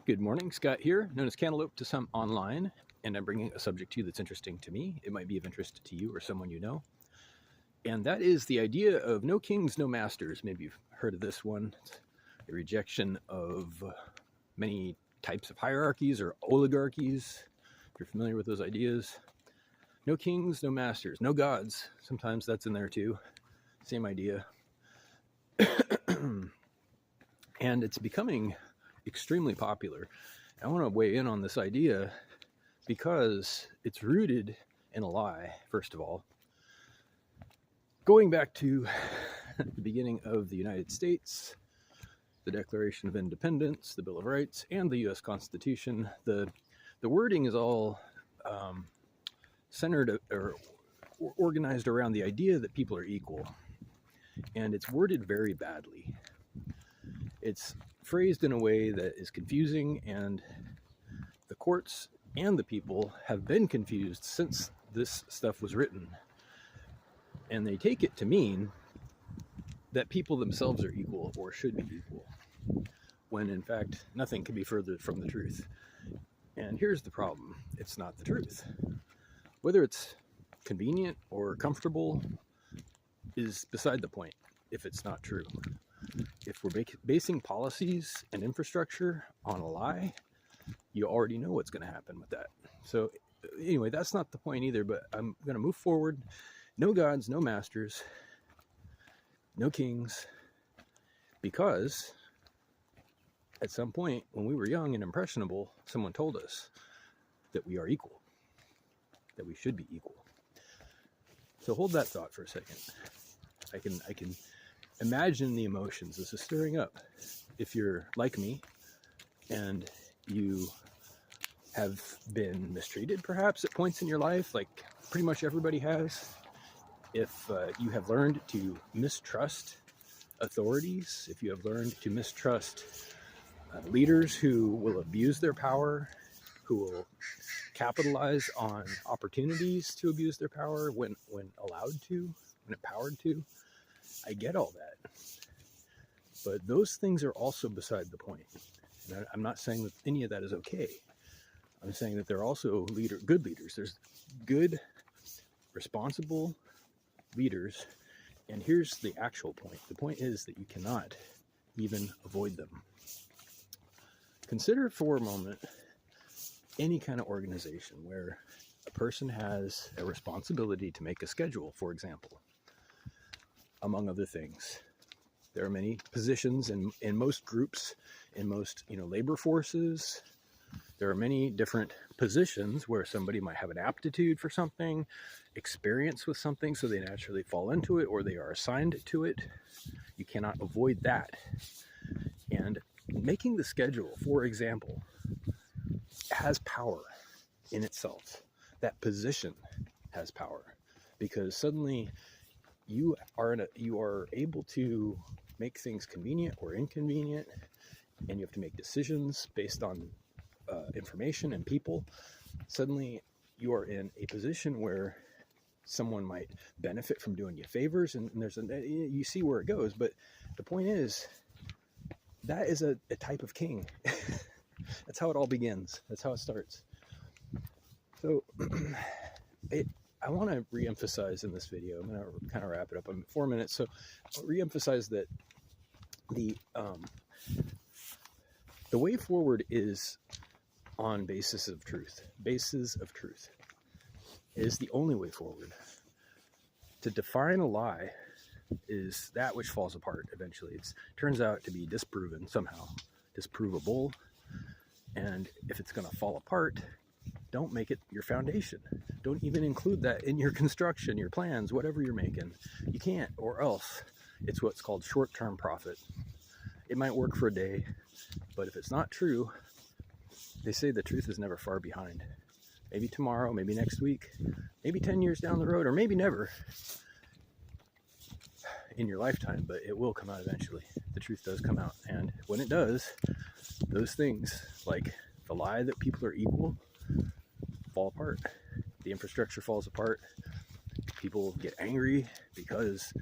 Good morning, Scott here, known as Cantaloupe to some online, and I'm bringing a subject to you that's interesting to me. It might be of interest to you or someone you know, and that is the idea of no kings, no masters. Maybe you've heard of this one. It's a rejection of many types of hierarchies or oligarchies, if you're familiar with those ideas. No kings, no masters, no gods. Sometimes that's in there too. Same idea. And it's becoming extremely popular. I want to weigh in on this idea because it's rooted in a lie, first of all. Going back to the beginning of the United States, the Declaration of Independence, the Bill of Rights, and the U.S. Constitution, the wording is all centered or organized around the idea that people are equal. And it's worded very badly. It's phrased in a way that is confusing, and the courts and the people have been confused since this stuff was written. And they take it to mean that people themselves are equal or should be equal, when in fact nothing can be further from the truth. And here's the problem: it's not the truth. Whether it's convenient or comfortable is beside the point if it's not true. If we're basing policies and infrastructure on a lie, you already know what's going to happen with that. So anyway, that's not the point either, but I'm going to move forward. No gods, no masters, no kings, because at some point when we were young and impressionable, someone told us that we are equal, that we should be equal. So hold that thought for a second. I can imagine the emotions this is stirring up. If you're like me and you have been mistreated perhaps at points in your life, like pretty much everybody has, if you have learned to mistrust authorities, if you have learned to mistrust leaders who will abuse their power, who will capitalize on opportunities to abuse their power when allowed to, when empowered to, I get all that. But those things are also beside the point. And I'm not saying that any of that is okay. I'm saying that there are also good leaders. There's good, responsible leaders. And here's the actual point. The point is that you cannot even avoid them. Consider for a moment any kind of organization where a person has a responsibility to make a schedule, for example, among other things. There are many positions in most groups, in most labor forces. There are many different positions where somebody might have an aptitude for something, experience with something, so they naturally fall into it, or they are assigned to it. You cannot avoid that. And making the schedule, for example, has power in itself. That position has power, because suddenly you are able to make things convenient or inconvenient, and you have to make decisions based on information and people. Suddenly you are in a position where someone might benefit from doing you favors, and you see where it goes. But the point is, that is a type of king. That's how it all begins. That's how it starts. So I want to reemphasize in this video, I'm going to kind of wrap it up. I'm at 4 minutes, so I'll reemphasize that the way forward is on basis of truth. Basis of truth is the only way forward. To define a lie is that which falls apart eventually. It turns out to be disproven somehow, disprovable. And if it's going to fall apart, don't make it your foundation. Don't even include that in your construction, your plans, whatever you're making. You can't, or else it's what's called short-term profit. It might work for a day, but if it's not true, they say the truth is never far behind. Maybe tomorrow, maybe next week, maybe 10 years down the road, or maybe never in your lifetime, but it will come out eventually. The truth does come out, and when it does, those things, like the lie that people are equal, fall apart. The infrastructure falls apart. People get angry because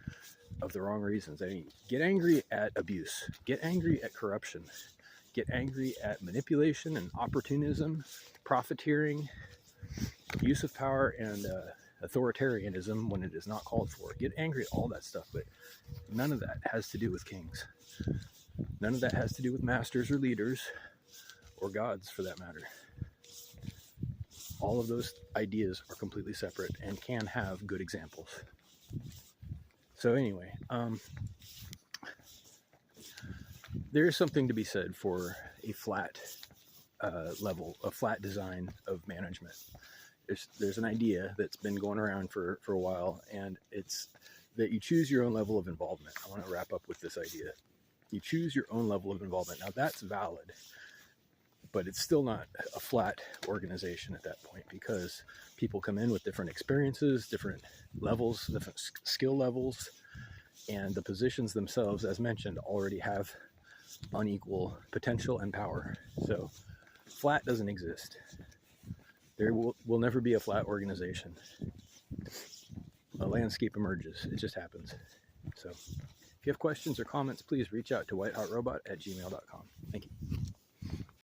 of the wrong reasons. I mean, get angry at abuse. Get angry at corruption. get angry at manipulation and opportunism, profiteering, use of power, and authoritarianism when it is not called for. Get angry at all that stuff, but none of that has to do with kings. None of that has to do with masters or leaders or gods, for that matter. All of those ideas are completely separate and can have good examples. So anyway, there is something to be said for a flat level, a flat design of management. There's an idea that's been going around for a while, and it's that you choose your own level of involvement. I want to wrap up with this idea. You choose your own level of involvement. Now that's valid, but it's still not a flat organization at that point, because people come in with different experiences, different levels, different skill levels, and the positions themselves, as mentioned, already have unequal potential and power. So flat doesn't exist. There will never be a flat organization. A landscape emerges. It just happens. So if you have questions or comments, please reach out to whitehotrobot@gmail.com. Thank you.